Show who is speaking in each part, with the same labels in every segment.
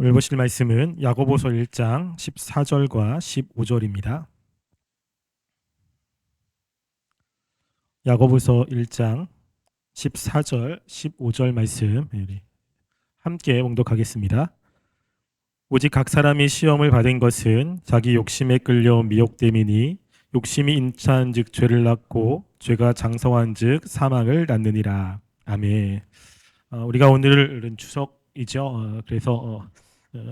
Speaker 1: 오늘 보실 말씀은 야고보서 1장 14절과 15절입니다. 야고보서 1장 14절, 15절 말씀 우리 함께 봉독하겠습니다. 오직 각 사람이 시험을 받은 것은 자기 욕심에 끌려 미혹됨이니 욕심이 인찬즉 죄를 낳고 죄가 장성한즉 사망을 낳느니라. 아멘. 우리가 오늘은 추석이죠. 그래서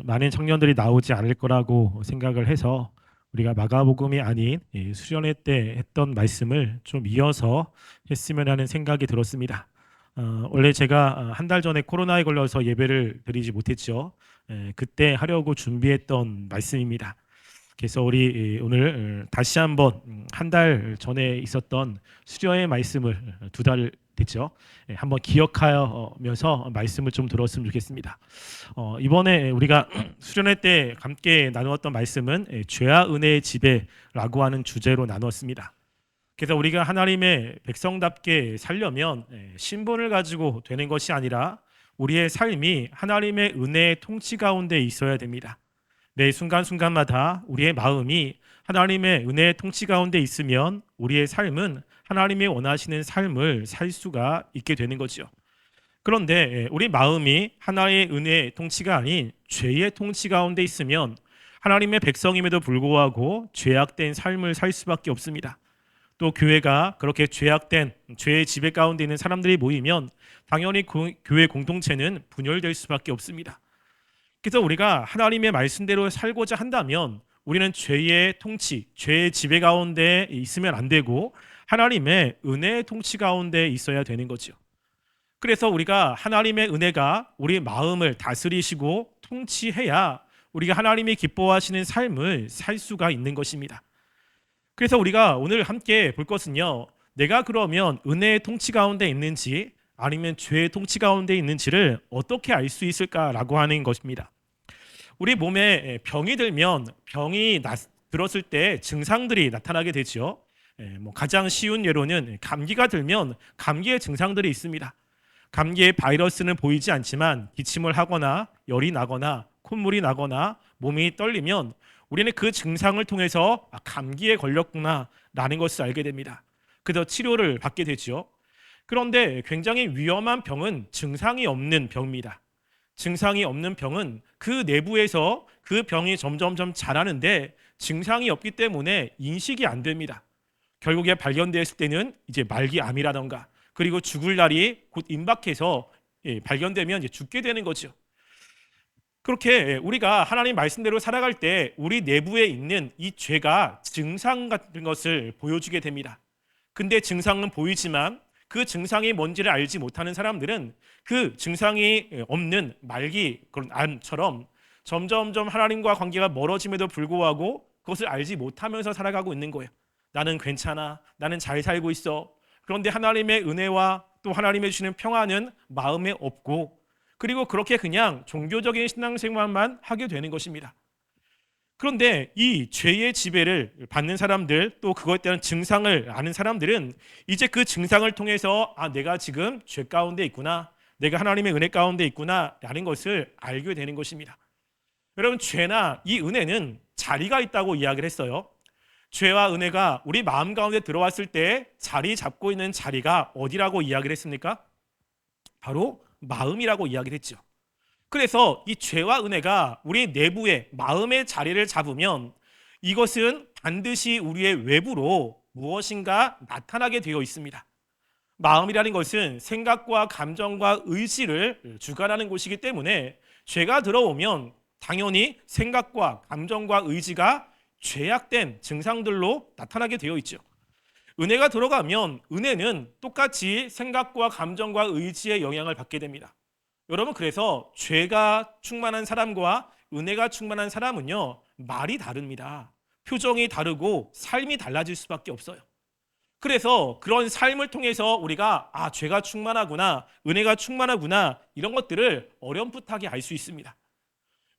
Speaker 1: 많은 청년들이 나오지 않을 거라고 생각을 해서 우리가 마가복음이 아닌 수련회 때 했던 말씀을 좀 이어서 했으면 하는 생각이 들었습니다. 원래 제가 한 달 전에 코로나에 걸려서 예배를 드리지 못했죠. 그때 하려고 준비했던 말씀입니다. 그래서 우리 오늘 다시 한번 한 달 전에 있었던 수련회 말씀을 2달 됐죠. 한번 기억하면서 말씀을 좀 들었으면 좋겠습니다. 이번에 우리가 수련회 때 함께 나누었던 말씀은 죄와 은혜의 지배라고 하는 주제로 나누었습니다. 그래서 우리가 하나님의 백성답게 살려면 신분을 가지고 되는 것이 아니라 우리의 삶이 하나님의 은혜의 통치 가운데 있어야 됩니다. 매 순간순간마다 우리의 마음이 하나님의 은혜의 통치 가운데 있으면 우리의 삶은 하나님이 원하시는 삶을 살 수가 있게 되는 거죠. 그런데 우리 마음이 하나의 은혜의 통치가 아닌 죄의 통치 가운데 있으면 하나님의 백성임에도 불구하고 죄악된 삶을 살 수밖에 없습니다. 또 교회가 그렇게 죄악된 죄의 지배 가운데 있는 사람들이 모이면 당연히 교회 공동체는 분열될 수밖에 없습니다. 그래서 우리가 하나님의 말씀대로 살고자 한다면 우리는 죄의 통치, 죄의 지배 가운데 있으면 안 되고 하나님의 은혜의 통치 가운데 있어야 되는 거죠. 그래서 우리가 하나님의 은혜가 우리 마음을 다스리시고 통치해야 우리가 하나님이 기뻐하시는 삶을 살 수가 있는 것입니다. 그래서 우리가 오늘 함께 볼 것은요, 내가 그러면 은혜의 통치 가운데 있는지 아니면 죄의 통치 가운데 있는지를 어떻게 알 수 있을까라고 하는 것입니다. 우리 몸에 병이 들면 병이 들었을 때 증상들이 나타나게 되죠. 가장 쉬운 예로는 감기가 들면 감기의 증상들이 있습니다. 감기의 바이러스는 보이지 않지만 기침을 하거나 열이 나거나 콧물이 나거나 몸이 떨리면 우리는 그 증상을 통해서 감기에 걸렸구나 라는 것을 알게 됩니다. 그래서 치료를 받게 되죠. 그런데 굉장히 위험한 병은 증상이 없는 병입니다. 증상이 없는 병은 그 내부에서 그 병이 점점점 자라는데 증상이 없기 때문에 인식이 안 됩니다. 결국에 발견됐을 때는 이제 말기암이라던가 그리고 죽을 날이 곧 임박해서 발견되면 이제 죽게 되는 거죠. 그렇게 우리가 하나님 말씀대로 살아갈 때 우리 내부에 있는 이 죄가 증상 같은 것을 보여주게 됩니다. 근데 증상은 보이지만 그 증상이 뭔지를 알지 못하는 사람들은 그 증상이 없는 말기 그런 암처럼 점점점 하나님과 관계가 멀어짐에도 불구하고 그것을 알지 못하면서 살아가고 있는 거예요. 나는 괜찮아. 나는 잘 살고 있어. 그런데 하나님의 은혜와 또 하나님의 주시는 평안은 마음에 없고 그리고 그렇게 그냥 종교적인 신앙생활만 하게 되는 것입니다. 그런데 이 죄의 지배를 받는 사람들 또 그것에 대한 증상을 아는 사람들은 이제 그 증상을 통해서 내가 지금 죄 가운데 있구나. 내가 하나님의 은혜 가운데 있구나 라는 것을 알게 되는 것입니다. 여러분 죄나 이 은혜는 자리가 있다고 이야기를 했어요. 죄와 은혜가 우리 마음 가운데 들어왔을 때 자리 잡고 있는 자리가 어디라고 이야기를 했습니까? 바로 마음이라고 이야기를 했죠. 그래서 이 죄와 은혜가 우리 내부의 마음의 자리를 잡으면 이것은 반드시 우리의 외부로 무엇인가 나타나게 되어 있습니다. 마음이라는 것은 생각과 감정과 의지를 주관하는 곳이기 때문에 죄가 들어오면 당연히 생각과 감정과 의지가 죄악된 증상들로 나타나게 되어 있죠. 은혜가 들어가면 은혜는 똑같이 생각과 감정과 의지의 영향을 받게 됩니다. 여러분 그래서 죄가 충만한 사람과 은혜가 충만한 사람은요 말이 다릅니다. 표정이 다르고 삶이 달라질 수밖에 없어요. 그래서 그런 삶을 통해서 우리가 죄가 충만하구나 은혜가 충만하구나 이런 것들을 어렴풋하게 알 수 있습니다.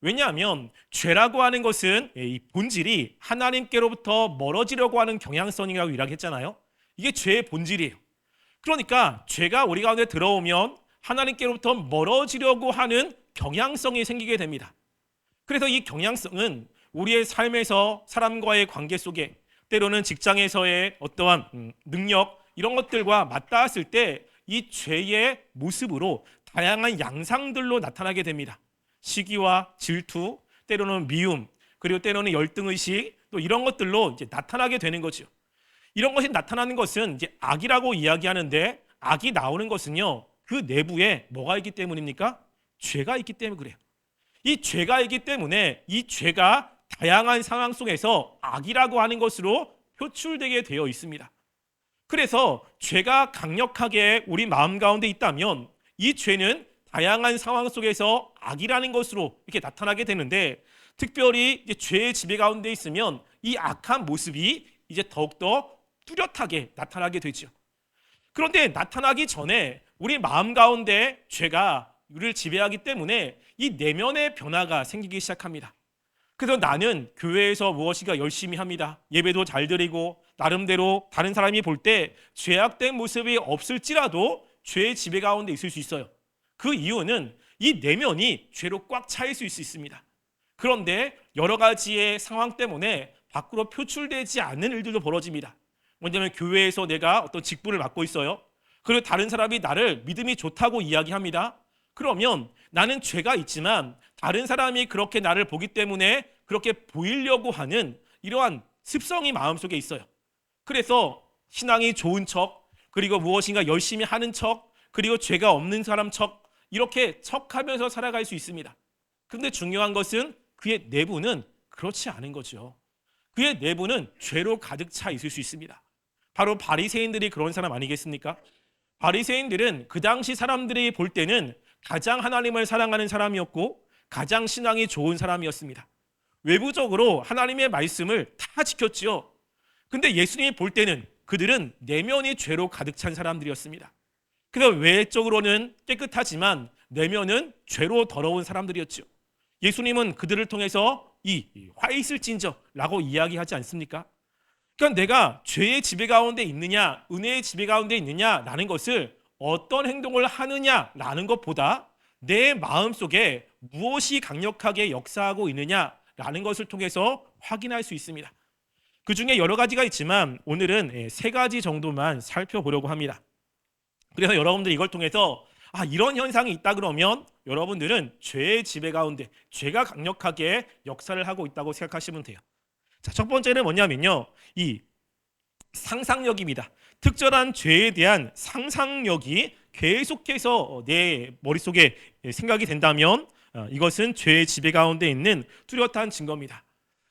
Speaker 1: 왜냐하면 죄라고 하는 것은 이 본질이 하나님께로부터 멀어지려고 하는 경향성이라고 이야기했잖아요. 이게 죄의 본질이에요. 그러니까 죄가 우리 가운데 들어오면 하나님께로부터 멀어지려고 하는 경향성이 생기게 됩니다. 그래서 이 경향성은 우리의 삶에서 사람과의 관계 속에, 때로는 직장에서의 어떠한 능력 이런 것들과 맞닿았을 때 이 죄의 모습으로 다양한 양상들로 나타나게 됩니다. 시기와 질투, 때로는 미움, 그리고 때로는 열등의식, 또 이런 것들로 이제 나타나게 되는 거죠. 이런 것이 나타나는 것은 이제 악이라고 이야기하는데, 악이 나오는 것은요, 그 내부에 뭐가 있기 때문입니까? 죄가 있기 때문에 그래요. 이 죄가 있기 때문에 이 죄가 다양한 상황 속에서 악이라고 하는 것으로 표출되게 되어 있습니다. 그래서 죄가 강력하게 우리 마음 가운데 있다면 이 죄는 다양한 상황 속에서 악이라는 것으로 이렇게 나타나게 되는데, 특별히 이제 죄의 지배 가운데 있으면 이 악한 모습이 이제 더욱더 뚜렷하게 나타나게 되죠. 그런데 나타나기 전에 우리 마음 가운데 죄가 우리를 지배하기 때문에 이 내면의 변화가 생기기 시작합니다. 그래서 나는 교회에서 무엇인가 열심히 합니다. 예배도 잘 드리고 나름대로 다른 사람이 볼 때 죄악된 모습이 없을지라도 죄의 지배 가운데 있을 수 있어요. 그 이유는 이 내면이 죄로 꽉 차 있을 수 있습니다. 그런데 여러 가지의 상황 때문에 밖으로 표출되지 않는 일들도 벌어집니다. 뭐냐면 교회에서 내가 어떤 직분을 맡고 있어요. 그리고 다른 사람이 나를 믿음이 좋다고 이야기합니다. 그러면 나는 죄가 있지만 다른 사람이 그렇게 나를 보기 때문에 그렇게 보이려고 하는 이러한 습성이 마음속에 있어요. 그래서 신앙이 좋은 척, 그리고 무엇인가 열심히 하는 척, 그리고 죄가 없는 사람 척, 이렇게 척하면서 살아갈 수 있습니다. 그런데 중요한 것은 그의 내부는 그렇지 않은 거죠. 그의 내부는 죄로 가득 차 있을 수 있습니다. 바로 바리새인들이 그런 사람 아니겠습니까? 바리새인들은 그 당시 사람들이 볼 때는 가장 하나님을 사랑하는 사람이었고 가장 신앙이 좋은 사람이었습니다. 외부적으로 하나님의 말씀을 다 지켰지요. 근데 예수님이 볼 때는 그들은 내면이 죄로 가득 찬 사람들이었습니다. 그래서 외적으로는 깨끗하지만 내면은 죄로 더러운 사람들이었죠. 예수님은 그들을 통해서 이 화 있을진저라고 이야기하지 않습니까? 그러니까 내가 죄의 지배 가운데 있느냐, 은혜의 지배 가운데 있느냐라는 것을 어떤 행동을 하느냐라는 것보다 내 마음속에 무엇이 강력하게 역사하고 있느냐라는 것을 통해서 확인할 수 있습니다. 그 중에 여러 가지가 있지만 오늘은 세 가지 정도만 살펴보려고 합니다. 그래서 여러분들 이걸 통해서 이런 현상이 있다 그러면 여러분들은 죄의 지배 가운데 죄가 강력하게 역사를 하고 있다고 생각하시면 돼요. 자, 첫 번째는 뭐냐면요, 이 상상력입니다. 특별한 죄에 대한 상상력이 계속해서 내 머릿속에 생각이 된다면 이것은 죄의 지배 가운데 있는 뚜렷한 증거입니다.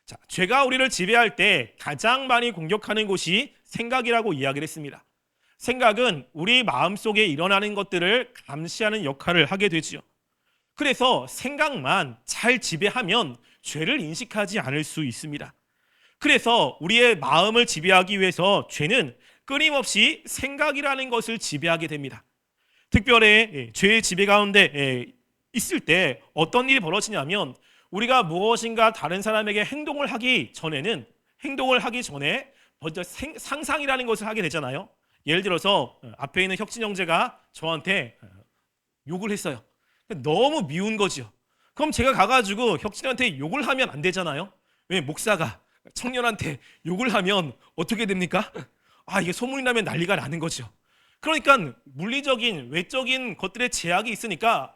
Speaker 1: 자, 죄가 우리를 지배할 때 가장 많이 공격하는 곳이 생각이라고 이야기를 했습니다. 생각은 우리 마음속에 일어나는 것들을 감시하는 역할을 하게 되지요. 그래서 생각만 잘 지배하면 죄를 인식하지 않을 수 있습니다. 그래서 우리의 마음을 지배하기 위해서 죄는 끊임없이 생각이라는 것을 지배하게 됩니다. 특별히 죄의 지배 가운데 있을 때 어떤 일이 벌어지냐면 우리가 무엇인가 다른 사람에게 행동을 하기 전에 먼저 상상이라는 것을 하게 되잖아요. 예를 들어서 앞에 있는 혁진 형제가 저한테 욕을 했어요. 너무 미운 거죠. 그럼 제가 가가지고 혁진한테 욕을 하면 안 되잖아요. 왜? 목사가 청년한테 욕을 하면 어떻게 됩니까? 이게 소문이 나면 난리가 나는 거죠. 그러니까 물리적인 외적인 것들의 제약이 있으니까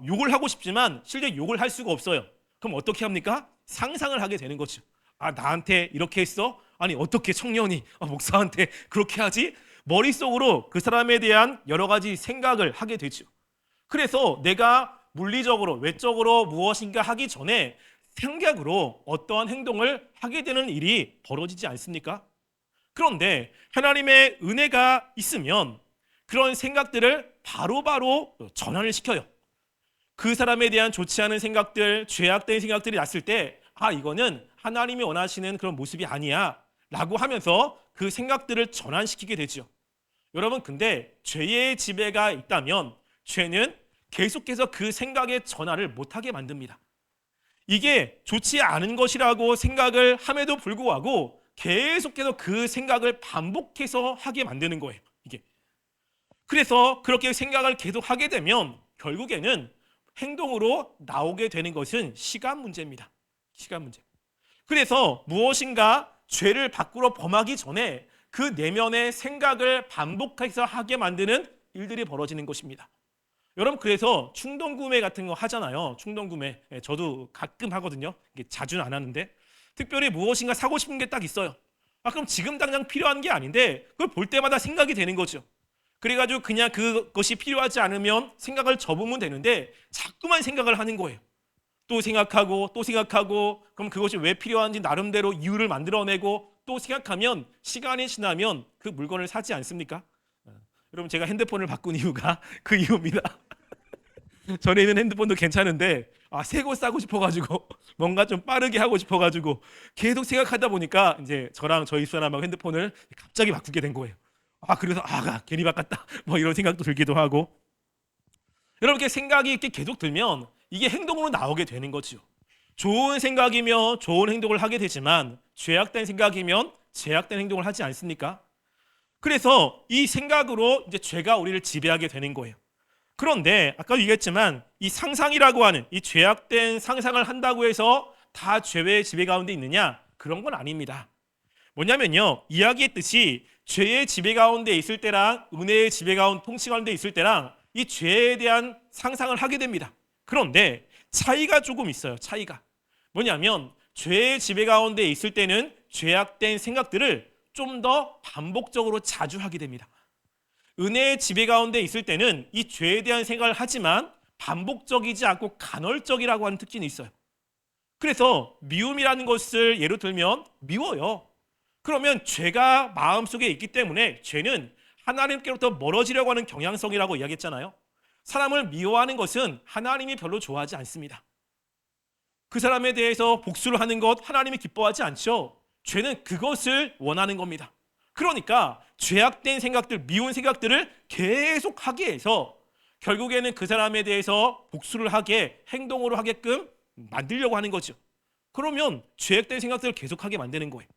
Speaker 1: 욕을 하고 싶지만 실제 욕을 할 수가 없어요. 그럼 어떻게 합니까? 상상을 하게 되는 거죠. 나한테 이렇게 했어? 아니 어떻게 청년이 목사한테 그렇게 하지? 머릿속으로 그 사람에 대한 여러 가지 생각을 하게 되죠. 그래서 내가 물리적으로 외적으로 무엇인가 하기 전에 생각으로 어떠한 행동을 하게 되는 일이 벌어지지 않습니까? 그런데 하나님의 은혜가 있으면 그런 생각들을 바로바로 전환을 시켜요. 그 사람에 대한 좋지 않은 생각들, 죄악된 생각들이 났을 때 이거는 하나님이 원하시는 그런 모습이 아니야 라고 하면서 그 생각들을 전환시키게 되죠. 여러분, 근데 죄의 지배가 있다면 죄는 계속해서 그 생각의 전환을 못하게 만듭니다. 이게 좋지 않은 것이라고 생각을 함에도 불구하고 계속해서 그 생각을 반복해서 하게 만드는 거예요. 이게. 그래서 그렇게 생각을 계속 하게 되면 결국에는 행동으로 나오게 되는 것은 시간 문제입니다. 시간 문제. 그래서 무엇인가 죄를 밖으로 범하기 전에 그 내면의 생각을 반복해서 하게 만드는 일들이 벌어지는 것입니다. 여러분, 그래서 충동구매 같은 거 하잖아요. 충동구매. 저도 가끔 하거든요. 이게 자주는 안 하는데 특별히 무엇인가 사고 싶은 게 딱 있어요. 그럼 지금 당장 필요한 게 아닌데 그걸 볼 때마다 생각이 되는 거죠. 그래가지고 그냥 그것이 필요하지 않으면 생각을 접으면 되는데 자꾸만 생각을 하는 거예요. 또 생각하고 또 생각하고, 그럼 그것이 왜 필요한지 나름대로 이유를 만들어내고 또 생각하면 시간이 지나면 그 물건을 사지 않습니까? 여러분, 제가 핸드폰을 바꾼 이유가 그 이유입니다. 전에 있는 핸드폰도 괜찮은데 새 거 사고 싶어가지고 뭔가 좀 빠르게 하고 싶어가지고 계속 생각하다 보니까 이제 저랑 저희 수아남하고 핸드폰을 갑자기 바꾸게 된 거예요. 그래서 괜히 바꿨다 뭐 이런 생각도 들기도 하고. 여러분, 이렇게 생각이 이렇게 계속 들면 이게 행동으로 나오게 되는 거죠. 좋은 생각이면 좋은 행동을 하게 되지만 죄악된 생각이면 죄악된 행동을 하지 않습니까? 그래서 이 생각으로 이제 죄가 우리를 지배하게 되는 거예요. 그런데 아까도 얘기했지만 이 상상이라고 하는 이 죄악된 상상을 한다고 해서 다 죄의 지배 가운데 있느냐? 그런 건 아닙니다. 뭐냐면요, 이야기했듯이 죄의 지배 가운데 있을 때랑 은혜의 지배 가운데 통치 가운데 있을 때랑 이 죄에 대한 상상을 하게 됩니다. 그런데 차이가 조금 있어요. 차이가 뭐냐면 죄의 지배 가운데 있을 때는 죄악된 생각들을 좀 더 반복적으로 자주 하게 됩니다. 은혜의 지배 가운데 있을 때는 이 죄에 대한 생각을 하지만 반복적이지 않고 간헐적이라고 하는 특징이 있어요. 그래서 미움이라는 것을 예로 들면 미워요. 그러면 죄가 마음속에 있기 때문에 죄는 하나님께로부터 멀어지려고 하는 경향성이라고 이야기했잖아요. 사람을 미워하는 것은 하나님이 별로 좋아하지 않습니다. 그 사람에 대해서 복수를 하는 것 하나님이 기뻐하지 않죠. 죄는 그것을 원하는 겁니다. 그러니까 죄악된 생각들, 미운 생각들을 계속 하게 해서 결국에는 그 사람에 대해서 복수를 하게, 행동으로 하게끔 만들려고 하는 거죠. 그러면 죄악된 생각들을 계속하게 만드는 거예요.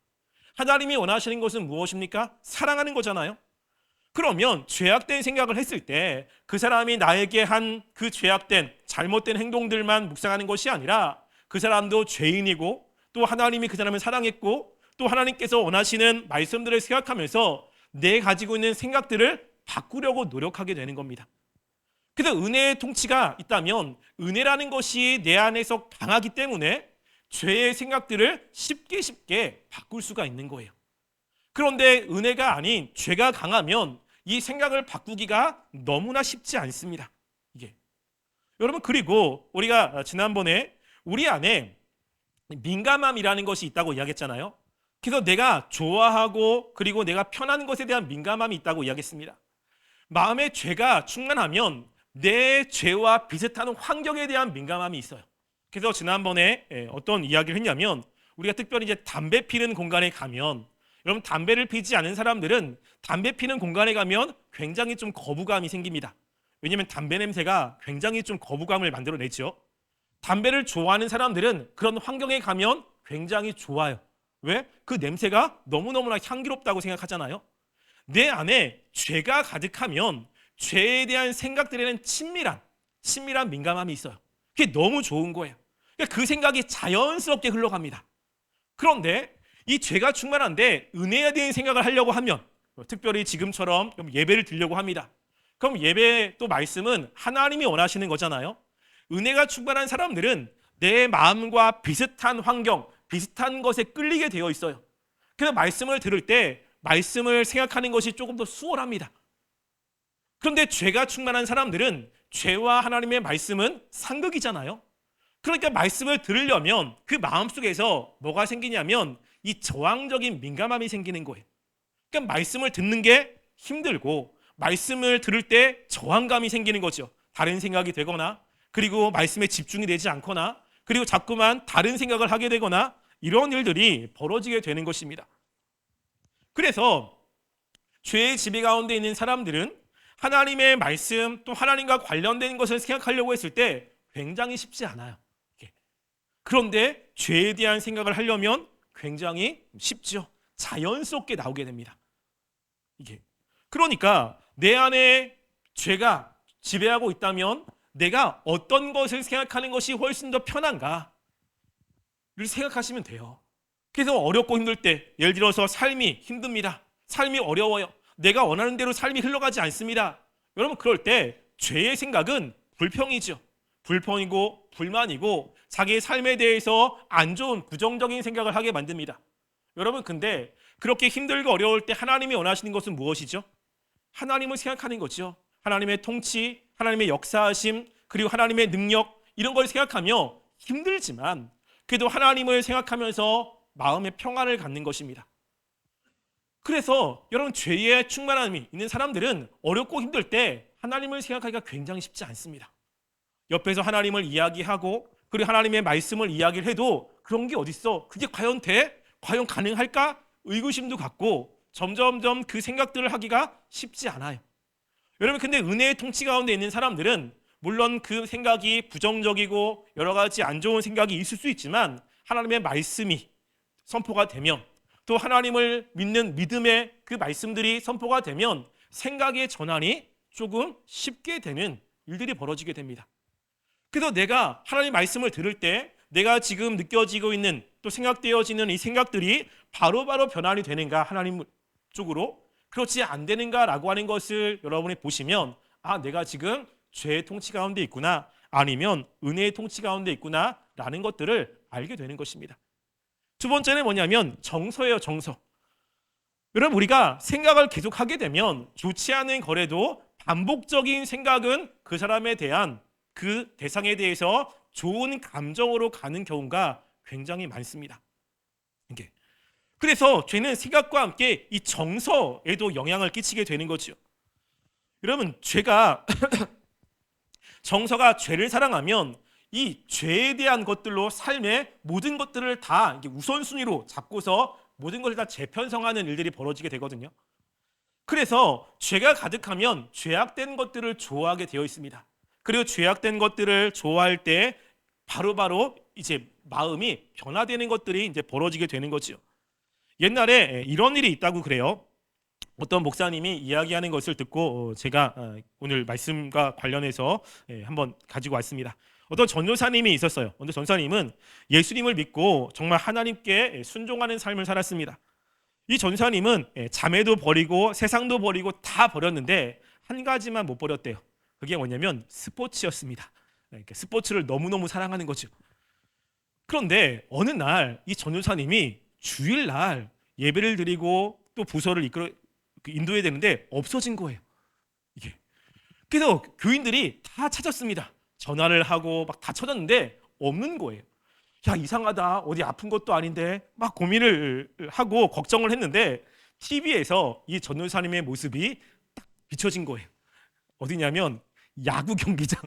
Speaker 1: 하나님이 원하시는 것은 무엇입니까? 사랑하는 거잖아요. 그러면 죄악된 생각을 했을 때 그 사람이 나에게 한 그 죄악된 잘못된 행동들만 묵상하는 것이 아니라 그 사람도 죄인이고 또 하나님이 그 사람을 사랑했고 또 하나님께서 원하시는 말씀들을 생각하면서 내 가지고 있는 생각들을 바꾸려고 노력하게 되는 겁니다. 그래서 은혜의 통치가 있다면 은혜라는 것이 내 안에서 강하기 때문에 죄의 생각들을 쉽게 바꿀 수가 있는 거예요. 그런데 은혜가 아닌 죄가 강하면 이 생각을 바꾸기가 너무나 쉽지 않습니다. 이게 여러분, 그리고 우리가 지난번에 우리 안에 민감함이라는 것이 있다고 이야기했잖아요. 그래서 내가 좋아하고 그리고 내가 편한 것에 대한 민감함이 있다고 이야기했습니다. 마음에 죄가 충만하면 내 죄와 비슷한 환경에 대한 민감함이 있어요. 그래서 지난번에 어떤 이야기를 했냐면 우리가 특별히 이제 담배 피는 공간에 가면, 여러분, 담배를 피지 않은 사람들은 담배 피는 공간에 가면 굉장히 좀 거부감이 생깁니다. 왜냐하면 담배 냄새가 굉장히 좀 거부감을 만들어내죠. 담배를 좋아하는 사람들은 그런 환경에 가면 굉장히 좋아요. 왜? 그 냄새가 너무너무나 향기롭다고 생각하잖아요. 내 안에 죄가 가득하면 죄에 대한 생각들에는 친밀한 민감함이 있어요. 그게 너무 좋은 거예요. 그러니까 그 생각이 자연스럽게 흘러갑니다. 그런데 이 죄가 충만한데 은혜에 대한 생각을 하려고 하면, 특별히 지금처럼 예배를 드리려고 합니다. 그럼 예배 또 말씀은 하나님이 원하시는 거잖아요. 은혜가 충만한 사람들은 내 마음과 비슷한 환경, 비슷한 것에 끌리게 되어 있어요. 그래서 말씀을 들을 때 말씀을 생각하는 것이 조금 더 수월합니다. 그런데 죄가 충만한 사람들은 죄와 하나님의 말씀은 상극이잖아요. 그러니까 말씀을 들으려면 그 마음속에서 뭐가 생기냐면 이 저항적인 민감함이 생기는 거예요. 그러니까 말씀을 듣는 게 힘들고 말씀을 들을 때 저항감이 생기는 거죠. 다른 생각이 되거나, 그리고 말씀에 집중이 되지 않거나, 그리고 자꾸만 다른 생각을 하게 되거나, 이런 일들이 벌어지게 되는 것입니다. 그래서 죄의 지배 가운데 있는 사람들은 하나님의 말씀 또 하나님과 관련된 것을 생각하려고 했을 때 굉장히 쉽지 않아요. 그런데 죄에 대한 생각을 하려면 굉장히 쉽죠. 자연스럽게 나오게 됩니다. 그러니까 내 안에 죄가 지배하고 있다면 내가 어떤 것을 생각하는 것이 훨씬 더 편한가를 생각하시면 돼요. 그래서 어렵고 힘들 때, 예를 들어서 삶이 힘듭니다. 삶이 어려워요. 내가 원하는 대로 삶이 흘러가지 않습니다. 여러분, 그럴 때 죄의 생각은 불평이죠. 불평이고 불만이고 자기의 삶에 대해서 안 좋은 부정적인 생각을 하게 만듭니다. 여러분, 근데 그렇게 힘들고 어려울 때 하나님이 원하시는 것은 무엇이죠? 하나님을 생각하는 거죠. 하나님의 통치, 하나님의 역사하심, 그리고 하나님의 능력, 이런 걸 생각하며 힘들지만 그래도 하나님을 생각하면서 마음의 평안을 갖는 것입니다. 그래서 여러분, 죄의 충만함이 있는 사람들은 어렵고 힘들 때 하나님을 생각하기가 굉장히 쉽지 않습니다. 옆에서 하나님을 이야기하고 그리고 하나님의 말씀을 이야기를 해도 그런 게 어딨어? 그게 과연 돼? 과연 가능할까? 의구심도 갖고 점점점 그 생각들을 하기가 쉽지 않아요. 여러분, 근데 은혜의 통치 가운데 있는 사람들은 물론 그 생각이 부정적이고 여러 가지 안 좋은 생각이 있을 수 있지만 하나님의 말씀이 선포가 되면, 또 하나님을 믿는 믿음의 그 말씀들이 선포가 되면 생각의 전환이 조금 쉽게 되는 일들이 벌어지게 됩니다. 그래서 내가 하나님 말씀을 들을 때 내가 지금 느껴지고 있는 또 생각되어지는 이 생각들이 바로바로 변환이 되는가, 하나님 쪽으로, 그렇지 안 되는가라고 하는 것을 여러분이 보시면, 아, 내가 지금 죄의 통치 가운데 있구나, 아니면 은혜의 통치 가운데 있구나 라는 것들을 알게 되는 것입니다. 두 번째는 뭐냐면 정서예요. 정서. 여러분, 우리가 생각을 계속하게 되면 좋지 않은 거래도 반복적인 생각은 그 사람에 대한, 그 대상에 대해서 좋은 감정으로 가는 경우가 굉장히 많습니다. 이게. 그래서 죄는 생각과 함께 이 정서에도 영향을 끼치게 되는 거죠. 여러분, 죄가 정서가 죄를 사랑하면 이 죄에 대한 것들로 삶의 모든 것들을 다 우선순위로 잡고서 모든 것을 다 재편성하는 일들이 벌어지게 되거든요. 그래서 죄가 가득하면 죄악된 것들을 좋아하게 되어 있습니다. 그리고 죄악된 것들을 좋아할 때 바로바로 이제 마음이 변화되는 것들이 이제 벌어지게 되는 거죠. 옛날에 이런 일이 있다고 그래요. 어떤 목사님이 이야기하는 것을 듣고 제가 오늘 말씀과 관련해서 한번 가지고 왔습니다. 어떤 전도사님이 있었어요. 어떤 전도사님은 예수님을 믿고 정말 하나님께 순종하는 삶을 살았습니다. 이 전도사님은 자매도 버리고 세상도 버리고 다 버렸는데 한 가지만 못 버렸대요. 그게 뭐냐면 스포츠였습니다. 스포츠를 너무너무 사랑하는 거죠. 그런데 어느 날 이 전도사님이 주일날 예배를 드리고 또 부서를 인도해야 되는데 없어진 거예요. 이게. 그래서 교인들이 다 찾았습니다. 전화를 하고 막 다 찾았는데 없는 거예요. 야, 이상하다. 어디 아픈 것도 아닌데 막 고민을 하고 걱정을 했는데 TV에서 이 전도사님의 모습이 딱 비춰진 거예요. 어디냐면 야구 경기장.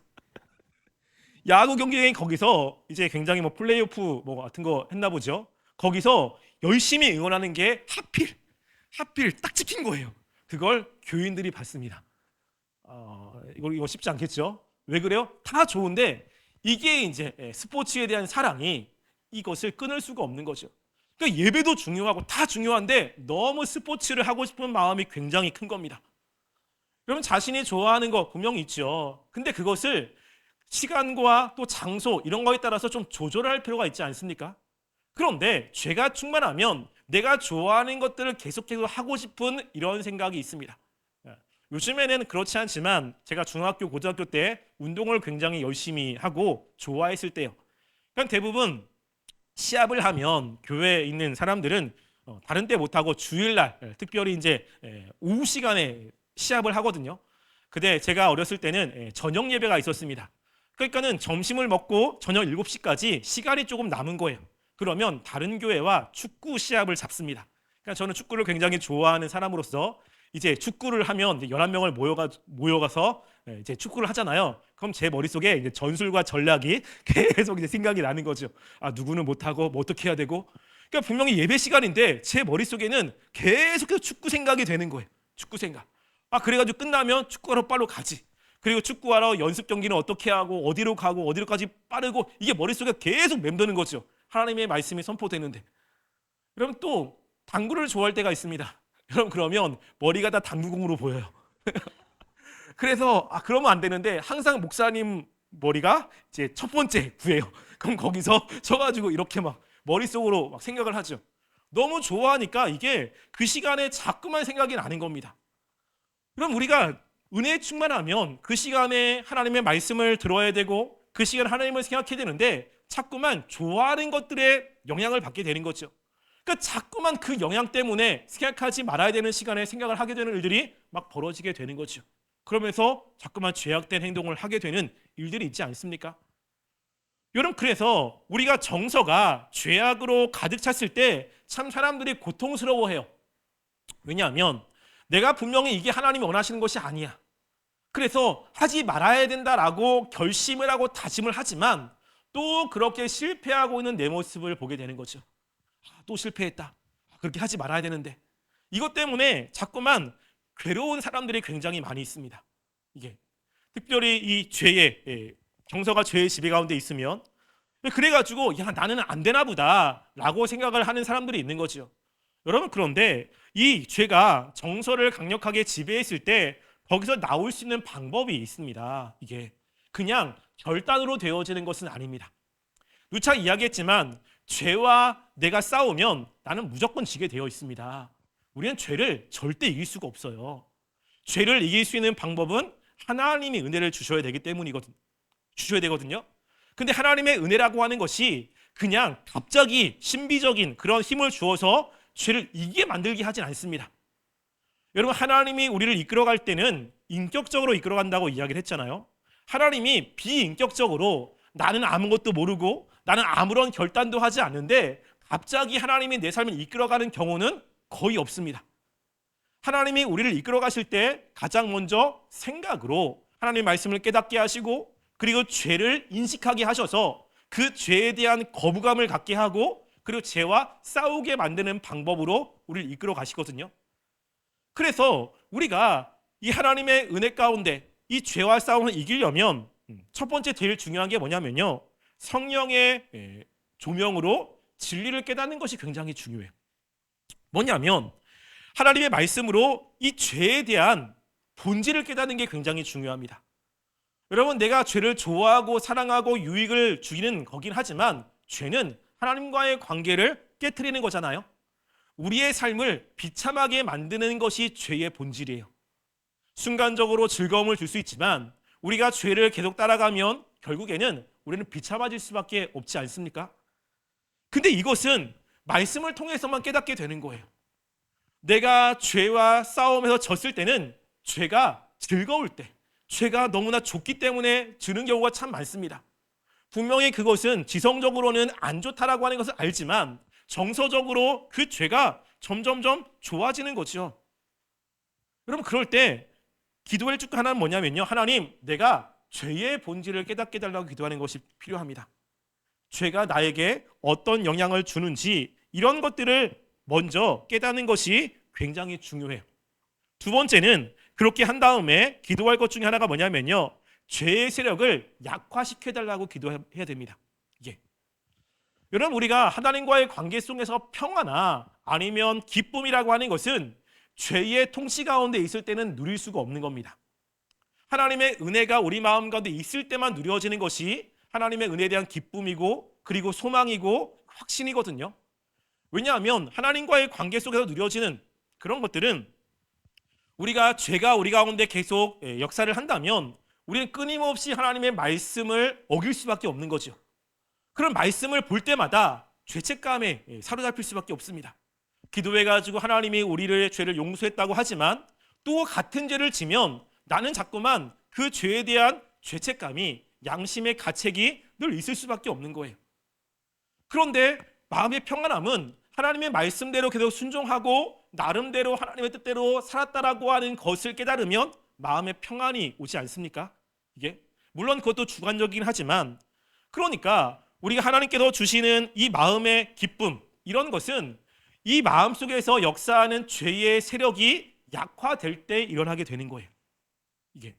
Speaker 1: 야구 경기장이 거기서 이제 굉장히 뭐 플레이오프 뭐 같은 거 했나 보죠. 거기서 열심히 응원하는 게 하필 딱 찍힌 거예요. 그걸 교인들이 봤습니다. 이거 쉽지 않겠죠? 왜 그래요? 다 좋은데 이게 이제 스포츠에 대한 사랑이 이것을 끊을 수가 없는 거죠. 그러니까 예배도 중요하고 다 중요한데 너무 스포츠를 하고 싶은 마음이 굉장히 큰 겁니다. 여러분, 자신이 좋아하는 거 분명히 있죠. 근데 그것을 시간과 또 장소 이런 거에 따라서 좀 조절할 필요가 있지 않습니까? 그런데 죄가 충만하면 내가 좋아하는 것들을 계속해서 하고 싶은 이런 생각이 있습니다. 요즘에는 그렇지 않지만 제가 중학교, 고등학교 때 운동을 굉장히 열심히 하고 좋아했을 때요. 그냥 대부분 시합을 하면 교회에 있는 사람들은 다른 때 못하고 주일날 특별히 이제 오후 시간에 시합을 하거든요. 근데 제가 어렸을 때는 저녁 예배가 있었습니다. 그러니까는 점심을 먹고 저녁 7시까지 시간이 조금 남은 거예요. 그러면 다른 교회와 축구 시합을 잡습니다. 그러니까 저는 축구를 굉장히 좋아하는 사람으로서 이제 축구를 하면 이제 11명을 모여가서 이제 축구를 하잖아요. 그럼 제 머릿속에 이제 전술과 전략이 계속 이제 생각이 나는 거죠. 아, 누구는 못하고 뭐 어떻게 해야 되고. 그러니까 분명히 예배 시간인데 제 머릿속에는 계속해서 축구 생각이 되는 거예요. 축구 생각. 아, 그래가지고 끝나면 축구하러 빨리 가지. 그리고 축구하러 연습 경기는 어떻게 하고 어디로 가고 어디로까지 빠르고, 이게 머릿속에 계속 맴도는 거죠. 하나님의 말씀이 선포되는데. 여러분, 또 당구를 좋아할 때가 있습니다. 여러분, 그러면 머리가 다 당구공으로 보여요. 그래서 그러면 안 되는데 항상 목사님 머리가 이제 첫 번째 구예요. 그럼 거기서 서가지고 이렇게 막 머릿속으로 막 생각을 하죠. 너무 좋아하니까 이게 그 시간에 자꾸만 생각이 나는 겁니다. 그럼 우리가 은혜에 충만하면 그 시간에 하나님의 말씀을 들어야 되고 그 시간에 하나님을 생각해야 되는데 자꾸만 좋아하는 것들에 영향을 받게 되는 거죠. 그러니까 자꾸만 그 영향 때문에 생각하지 말아야 되는 시간에 생각을 하게 되는 일들이 막 벌어지게 되는 거죠. 그러면서 자꾸만 죄악된 행동을 하게 되는 일들이 있지 않습니까? 여러분, 그래서 우리가 정서가 죄악으로 가득 찼을 때 참 사람들이 고통스러워해요. 왜냐하면 내가 분명히 이게 하나님이 원하시는 것이 아니야. 그래서 하지 말아야 된다라고 결심을 하고 다짐을 하지만 또 그렇게 실패하고 있는 내 모습을 보게 되는 거죠. 또 실패했다. 그렇게 하지 말아야 되는데. 이것 때문에 자꾸만 괴로운 사람들이 굉장히 많이 있습니다. 이게 특별히 이 죄의 정서가 죄의 지배 가운데 있으면 그래가지고 야 나는 안 되나 보다라고 생각을 하는 사람들이 있는 거죠. 여러분, 그런데 이 죄가 정서를 강력하게 지배했을 때 거기서 나올 수 있는 방법이 있습니다. 이게 그냥 결단으로 되어지는 것은 아닙니다. 누차 이야기했지만 죄와 내가 싸우면 나는 무조건 지게 되어 있습니다. 우리는 죄를 절대 이길 수가 없어요. 죄를 이길 수 있는 방법은 하나님이 은혜를 주셔야 되거든요. 근데 하나님의 은혜라고 하는 것이 그냥 갑자기 신비적인 그런 힘을 주어서 죄를 이기게 만들게 하진 않습니다. 여러분, 하나님이 우리를 이끌어갈 때는 인격적으로 이끌어간다고 이야기를 했잖아요. 하나님이 비인격적으로 나는 아무것도 모르고 나는 아무런 결단도 하지 않는데 갑자기 하나님이 내 삶을 이끌어가는 경우는 거의 없습니다. 하나님이 우리를 이끌어가실 때 가장 먼저 생각으로 하나님의 말씀을 깨닫게 하시고 그리고 죄를 인식하게 하셔서 그 죄에 대한 거부감을 갖게 하고 그리고 죄와 싸우게 만드는 방법으로 우리를 이끌어 가시거든요. 그래서 우리가 이 하나님의 은혜 가운데 이 죄와 싸움을 이기려면 첫 번째 제일 중요한 게 뭐냐면요. 성령의 조명으로 진리를 깨닫는 것이 굉장히 중요해요. 뭐냐면 하나님의 말씀으로 이 죄에 대한 본질을 깨닫는 게 굉장히 중요합니다. 여러분, 내가 죄를 좋아하고 사랑하고 유익을 주기는 거긴 하지만 죄는 하나님과의 관계를 깨트리는 거잖아요. 우리의 삶을 비참하게 만드는 것이 죄의 본질이에요. 순간적으로 즐거움을 줄 수 있지만 우리가 죄를 계속 따라가면 결국에는 우리는 비참해질 수밖에 없지 않습니까? 근데 이것은 말씀을 통해서만 깨닫게 되는 거예요. 내가 죄와 싸움에서 졌을 때는 죄가 즐거울 때, 죄가 너무나 좋기 때문에 주는 경우가 참 많습니다. 분명히 그것은 지성적으로는 안 좋다라고 하는 것을 알지만 정서적으로 그 죄가 점점점 좋아지는 거죠. 여러분, 그럴 때 기도할 줄 하나는 뭐냐면요. 하나님, 내가 죄의 본질을 깨닫게 해달라고 기도하는 것이 필요합니다. 죄가 나에게 어떤 영향을 주는지 이런 것들을 먼저 깨닫는 것이 굉장히 중요해요. 두 번째는 그렇게 한 다음에 기도할 것 중에 하나가 뭐냐면요. 죄의 세력을 약화시켜달라고 기도해야 됩니다. 여러분, 우리가 하나님과의 관계 속에서 평화나 아니면 기쁨이라고 하는 것은 죄의 통치 가운데 있을 때는 누릴 수가 없는 겁니다. 하나님의 은혜가 우리 마음 가운데 있을 때만 누려지는 것이 하나님의 은혜에 대한 기쁨이고 그리고 소망이고 확신이거든요. 왜냐하면 하나님과의 관계 속에서 누려지는 그런 것들은 우리가 죄가 우리 가운데 계속 역사를 한다면 우리는 끊임없이 하나님의 말씀을 어길 수밖에 없는 거죠. 그런 말씀을 볼 때마다 죄책감에 사로잡힐 수밖에 없습니다. 기도해가지고 하나님이 우리의 죄를 용서했다고 하지만 또 같은 죄를 지면 나는 자꾸만 그 죄에 대한 죄책감이 양심의 가책이 늘 있을 수밖에 없는 거예요. 그런데 마음의 평안함은 하나님의 말씀대로 계속 순종하고 나름대로 하나님의 뜻대로 살았다라고 하는 것을 깨달으면 마음의 평안이 오지 않습니까? 이게 물론 그것도 주관적이긴 하지만 그러니까 우리가 하나님께서 주시는 이 마음의 기쁨 이런 것은 이 마음 속에서 역사하는 죄의 세력이 약화될 때 일어나게 되는 거예요. 이게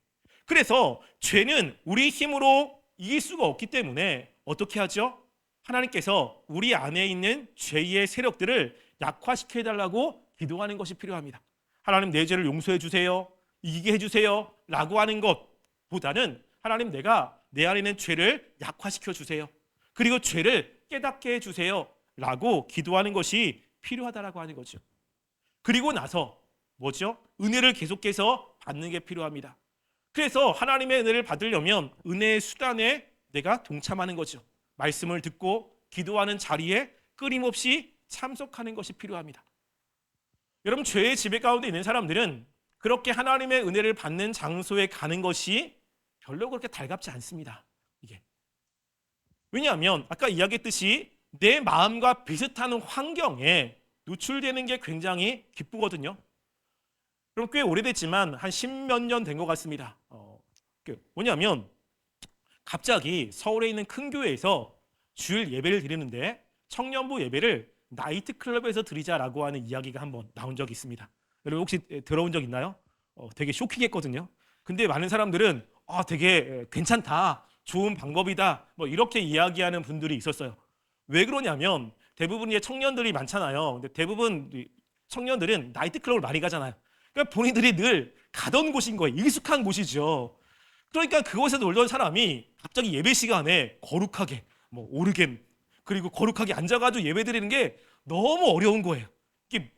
Speaker 1: 그래서 죄는 우리 힘으로 이길 수가 없기 때문에 어떻게 하죠? 하나님께서 우리 안에 있는 죄의 세력들을 약화시켜달라고 기도하는 것이 필요합니다. 하나님, 내 죄를 용서해 주세요, 이기게 해주세요 라고 하는 것보다는 하나님, 내가 내 안에 있는 죄를 약화시켜 주세요. 그리고 죄를 깨닫게 해주세요 라고 기도하는 것이 필요하다라고 하는 거죠. 그리고 나서 뭐죠? 은혜를 계속해서 받는 게 필요합니다. 그래서 하나님의 은혜를 받으려면 은혜의 수단에 내가 동참하는 거죠. 말씀을 듣고 기도하는 자리에 끊임없이 참석하는 것이 필요합니다. 여러분, 죄의 지배 가운데 있는 사람들은 그렇게 하나님의 은혜를 받는 장소에 가는 것이 별로 그렇게 달갑지 않습니다. 이게 왜냐하면 아까 이야기했듯이 내 마음과 비슷한 환경에 노출되는 게 굉장히 기쁘거든요. 그럼 꽤 오래됐지만 한 10몇 년 된 것 같습니다. 뭐냐면 갑자기 서울에 있는 큰 교회에서 주일 예배를 드리는데 청년부 예배를 나이트클럽에서 드리자라고 하는 이야기가 한번 나온 적이 있습니다. 여러분 혹시 들어온 적 있나요? 되게 쇼킹했거든요. 근데 많은 사람들은 되게 괜찮다, 좋은 방법이다, 뭐 이렇게 이야기하는 분들이 있었어요. 왜 그러냐면 대부분 이제 청년들이 많잖아요. 근데 대부분 청년들은 나이트클럽을 많이 가잖아요. 그러니까 본인들이 늘 가던 곳인 거예요. 익숙한 곳이죠. 그러니까 그곳에서 놀던 사람이 갑자기 예배 시간에 거룩하게 뭐 오르겜 그리고 거룩하게 앉아가지고 예배 드리는 게 너무 어려운 거예요. 이게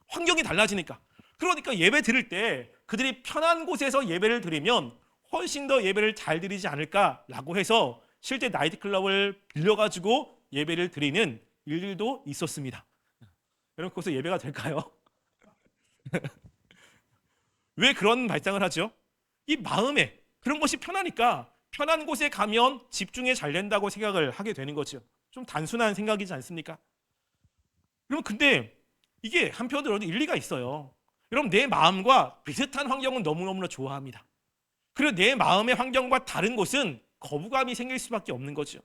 Speaker 1: 환경이 달라지니까. 그러니까 예배 드릴 때 그들이 편한 곳에서 예배를 드리면 훨씬 더 예배를 잘 드리지 않을까라고 해서 실제 나이트클럽을 빌려가지고 예배를 드리는 일들도 있었습니다. 여러분 거기서 예배가 될까요? 왜 그런 발상을 하죠? 이 마음에 그런 것이 편하니까 편한 곳에 가면 집중이 잘 된다고 생각을 하게 되는 거죠. 좀 단순한 생각이지 않습니까? 여러분 근데 이게 한편으로는 일리가 있어요. 여러분 내 마음과 비슷한 환경은 너무너무나 좋아합니다. 그리고 내 마음의 환경과 다른 곳은 거부감이 생길 수밖에 없는 거죠.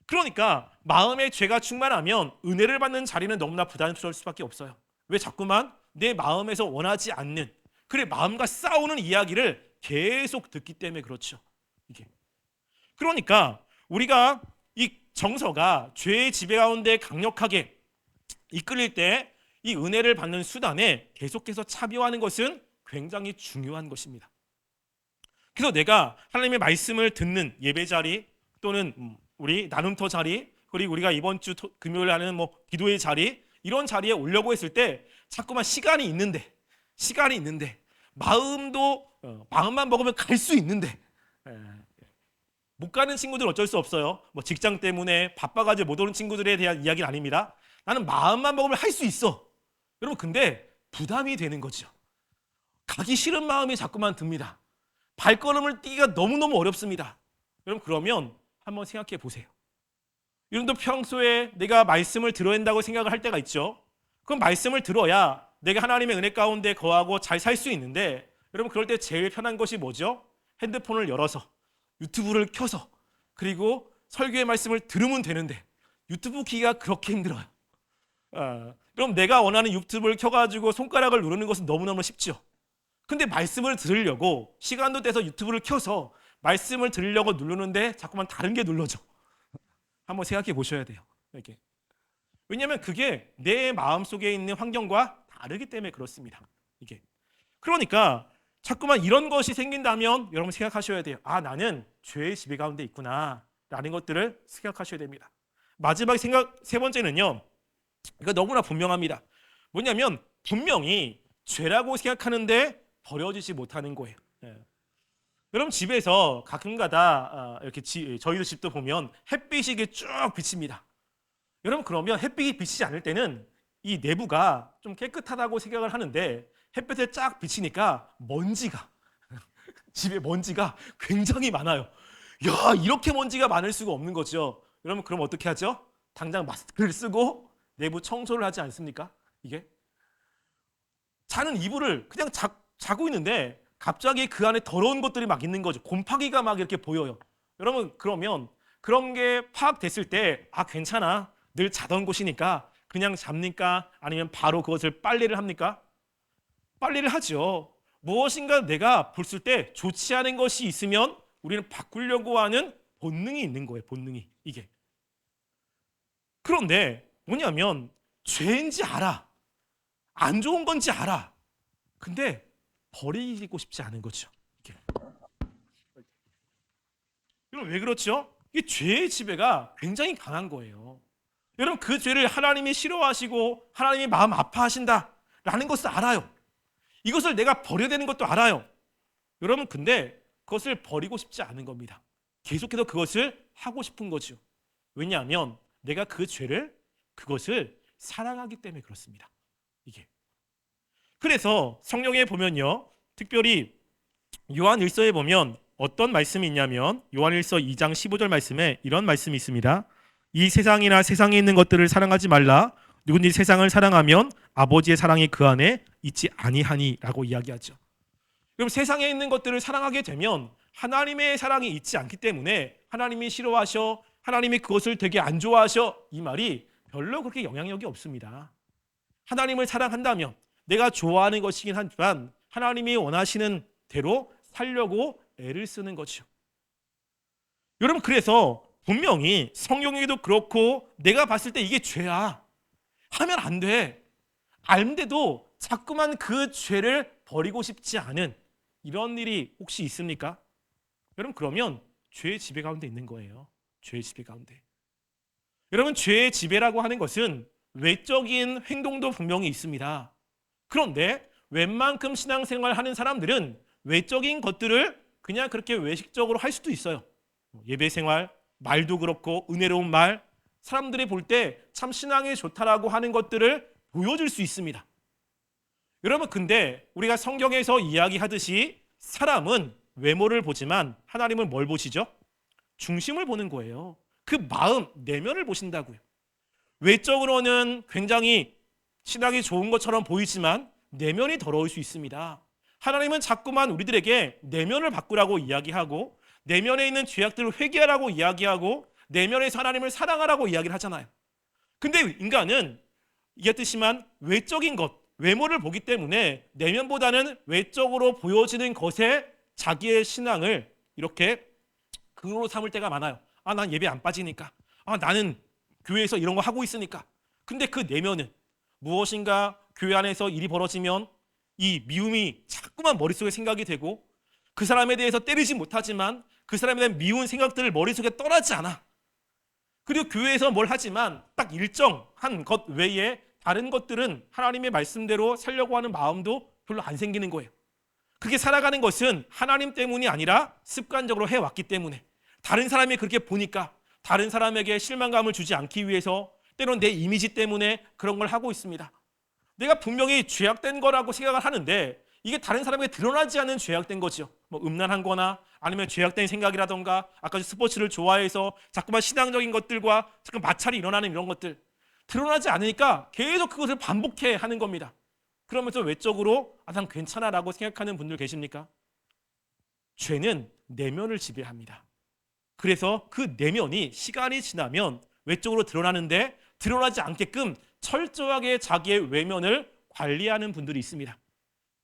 Speaker 1: 그러니까 마음의 죄가 충만하면 은혜를 받는 자리는 너무나 부담스러울 수밖에 없어요. 왜 자꾸만 내 마음에서 원하지 않는 그래 마음과 싸우는 이야기를 계속 듣기 때문에 그렇죠. 이게 그러니까 우리가 이 정서가 죄의 지배 가운데 강력하게 이끌릴 때 이 은혜를 받는 수단에 계속해서 참여하는 것은 굉장히 중요한 것입니다. 그래서 내가 하나님의 말씀을 듣는 예배 자리 또는 우리 나눔터 자리 그리고 우리가 이번 주 금요일 하는 뭐 기도의 자리 이런 자리에 오려고 했을 때 자꾸만 시간이 있는데 마음만 먹으면 갈 수 있는데 못 가는 친구들 어쩔 수 없어요. 뭐 직장 때문에 바빠가지고 못 오는 친구들에 대한 이야기는 아닙니다. 나는 마음만 먹으면 할 수 있어. 여러분 근데 부담이 되는 거죠. 가기 싫은 마음이 자꾸만 듭니다. 발걸음을 뛰기가 너무너무 어렵습니다. 여러분 그러면 한번 생각해 보세요. 여러분도 평소에 내가 말씀을 들어야 한다고 생각을 할 때가 있죠. 그럼 말씀을 들어야 내가 하나님의 은혜 가운데 거하고 잘 살 수 있는데 여러분 그럴 때 제일 편한 것이 뭐죠? 핸드폰을 열어서 유튜브를 켜서 그리고 설교의 말씀을 들으면 되는데 유튜브 키기가 그렇게 힘들어요. 그럼 내가 원하는 유튜브를 켜가지고 손가락을 누르는 것은 너무너무 쉽죠. 근데 말씀을 들으려고 시간도 떼서 유튜브를 켜서 말씀을 들으려고 누르는데 자꾸만 다른 게 눌러져. 한번 생각해 보셔야 돼요. 이렇게. 왜냐하면 그게 내 마음속에 있는 환경과 다르기 때문에 그렇습니다. 이게. 그러니까 자꾸만 이런 것이 생긴다면 여러분 생각하셔야 돼요. 나는 죄의 지배 가운데 있구나 라는 것들을 생각하셔야 됩니다. 마지막 생각 세 번째는요. 이거 너무나 분명합니다. 뭐냐면 분명히 죄라고 생각하는데 버려지지 못하는 거예요. 여러분 집에서 가끔가다 이렇게 저희도 집도 보면 햇빛이 이게 쭉 비칩니다. 여러분 그러면 햇빛이 비치지 않을 때는 이 내부가 좀 깨끗하다고 생각을 하는데 햇빛에 쫙 비치니까 집에 먼지가 굉장히 많아요. 야, 이렇게 먼지가 많을 수가 없는 거죠. 여러분 그럼 어떻게 하죠? 당장 마스크를 쓰고 내부 청소를 하지 않습니까? 이게 자는 이불을 그냥 자고 있는데 갑자기 그 안에 더러운 것들이 막 있는 거죠. 곰팡이가 막 이렇게 보여요. 여러분 그러면 그런 게 파악됐을 때 괜찮아. 늘 자던 곳이니까 그냥 잡니까? 아니면 바로 그것을 빨래를 합니까? 빨래를 하죠. 무엇인가 내가 봤을 때 좋지 않은 것이 있으면 우리는 바꾸려고 하는 본능이 있는 거예요. 본능이 이게. 그런데 뭐냐면 죄인지 알아. 안 좋은 건지 알아. 근데 버리고 싶지 않은 거죠. 이게. 여러분 왜 그렇죠? 이 죄의 지배가 굉장히 강한 거예요. 여러분 그 죄를 하나님이 싫어하시고 하나님이 마음 아파하신다라는 것을 알아요. 이것을 내가 버려야 되는 것도 알아요. 여러분 근데 그것을 버리고 싶지 않은 겁니다. 계속해서 그것을 하고 싶은 거죠. 왜냐하면 내가 그 죄를 그것을 사랑하기 때문에 그렇습니다. 이게. 그래서 성경에 보면요. 특별히 요한일서에 보면 어떤 말씀이 있냐면 요한일서 2장 15절 말씀에 이런 말씀이 있습니다. 이 세상이나 세상에 있는 것들을 사랑하지 말라. 누구든지 세상을 사랑하면 아버지의 사랑이 그 안에 있지 아니하니라고 이야기하죠. 그럼 세상에 있는 것들을 사랑하게 되면 하나님의 사랑이 있지 않기 때문에 하나님이 싫어하셔, 하나님이 그것을 되게 안 좋아하셔, 이 말이 별로 그렇게 영향력이 없습니다. 하나님을 사랑한다면 내가 좋아하는 것이긴 하지만 하나님이 원하시는 대로 살려고 애를 쓰는 거죠. 여러분 그래서 분명히 성경에도 그렇고 내가 봤을 때 이게 죄야 하면 안 돼. 알는데도 자꾸만 그 죄를 버리고 싶지 않은 이런 일이 혹시 있습니까? 여러분 그러면 죄의 지배 가운데 있는 거예요. 죄의 지배 가운데. 여러분 죄의 지배라고 하는 것은 외적인 행동도 분명히 있습니다. 그런데 웬만큼 신앙생활 하는 사람들은 외적인 것들을 그냥 그렇게 외식적으로 할 수도 있어요. 예배생활, 말도 그렇고 은혜로운 말, 사람들이 볼 때 참 신앙이 좋다라고 하는 것들을 보여줄 수 있습니다. 여러분 근데 우리가 성경에서 이야기하듯이 사람은 외모를 보지만 하나님은 뭘 보시죠? 중심을 보는 거예요. 그 마음, 내면을 보신다고요. 외적으로는 굉장히 신앙이 좋은 것처럼 보이지만 내면이 더러울 수 있습니다. 하나님은 자꾸만 우리들에게 내면을 바꾸라고 이야기하고 내면에 있는 죄악들을 회개하라고 이야기하고 내면에서 하나님을 사랑하라고 이야기를 하잖아요. 근데 인간은 이해했듯이만 외적인 것, 외모를 보기 때문에 내면보다는 외적으로 보여지는 것에 자기의 신앙을 이렇게 근으로 삼을 때가 많아요. 아, 난 예배 안 빠지니까. 아, 나는 교회에서 이런 거 하고 있으니까. 근데 그 내면은 무엇인가 교회 안에서 일이 벌어지면 이 미움이 자꾸만 머릿속에 생각이 되고 그 사람에 대해서 때리지 못하지만 그 사람에 대한 미운 생각들을 머릿속에 떠나지 않아. 그리고 교회에서 뭘 하지만 딱 일정한 것 외에 다른 것들은 하나님의 말씀대로 살려고 하는 마음도 별로 안 생기는 거예요. 그렇게 살아가는 것은 하나님 때문이 아니라 습관적으로 해왔기 때문에 다른 사람이 그렇게 보니까 다른 사람에게 실망감을 주지 않기 위해서 때로는 내 이미지 때문에 그런 걸 하고 있습니다. 내가 분명히 죄악된 거라고 생각을 하는데 이게 다른 사람에게 드러나지 않은 죄악된 거죠. 뭐 음란한 거나 아니면 죄악된 생각이라던가 아까 스포츠를 좋아해서 자꾸만 신앙적인 것들과 자꾸 마찰이 일어나는 이런 것들 드러나지 않으니까 계속 그것을 반복해 하는 겁니다. 그러면서 외적으로 아, 난 괜찮아라고 생각하는 분들 계십니까? 죄는 내면을 지배합니다. 그래서 그 내면이 시간이 지나면 외적으로 드러나는데 드러나지 않게끔 철저하게 자기의 외면을 관리하는 분들이 있습니다.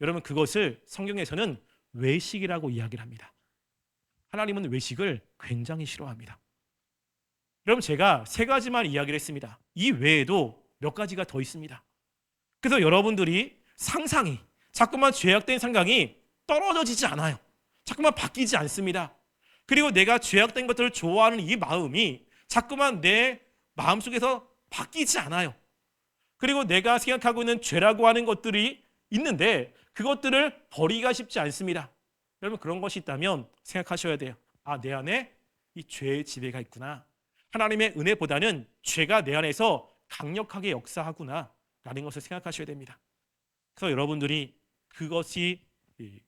Speaker 1: 여러분 그것을 성경에서는 외식이라고 이야기를 합니다. 하나님은 외식을 굉장히 싫어합니다. 여러분 제가 세 가지만 이야기를 했습니다. 이 외에도 몇 가지가 더 있습니다. 그래서 여러분들이 상상이 자꾸만 죄악된 생각이 떨어지지 않아요. 자꾸만 바뀌지 않습니다. 그리고 내가 죄악된 것들을 좋아하는 이 마음이 자꾸만 내 마음속에서 바뀌지 않아요. 그리고 내가 생각하고 있는 죄라고 하는 것들이 있는데 그것들을 버리기가 쉽지 않습니다. 여러분 그런 것이 있다면 생각하셔야 돼요. 아, 내 안에 이 죄의 지배가 있구나. 하나님의 은혜보다는 죄가 내 안에서 강력하게 역사하구나 라는 것을 생각하셔야 됩니다. 그래서 여러분들이 그것이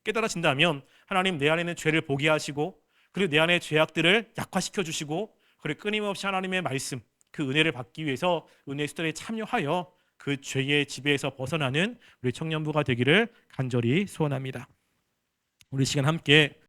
Speaker 1: 깨달아진다면 하나님 내 안에 있는 죄를 보게 하시고 그리고 내 안의 죄악들을 약화시켜 주시고 그리고 끊임없이 하나님의 말씀 그 은혜를 받기 위해서 은혜 수단에 참여하여 그 죄의 지배에서 벗어나는 우리 청년부가 되기를 간절히 소원합니다. 우리 시간 함께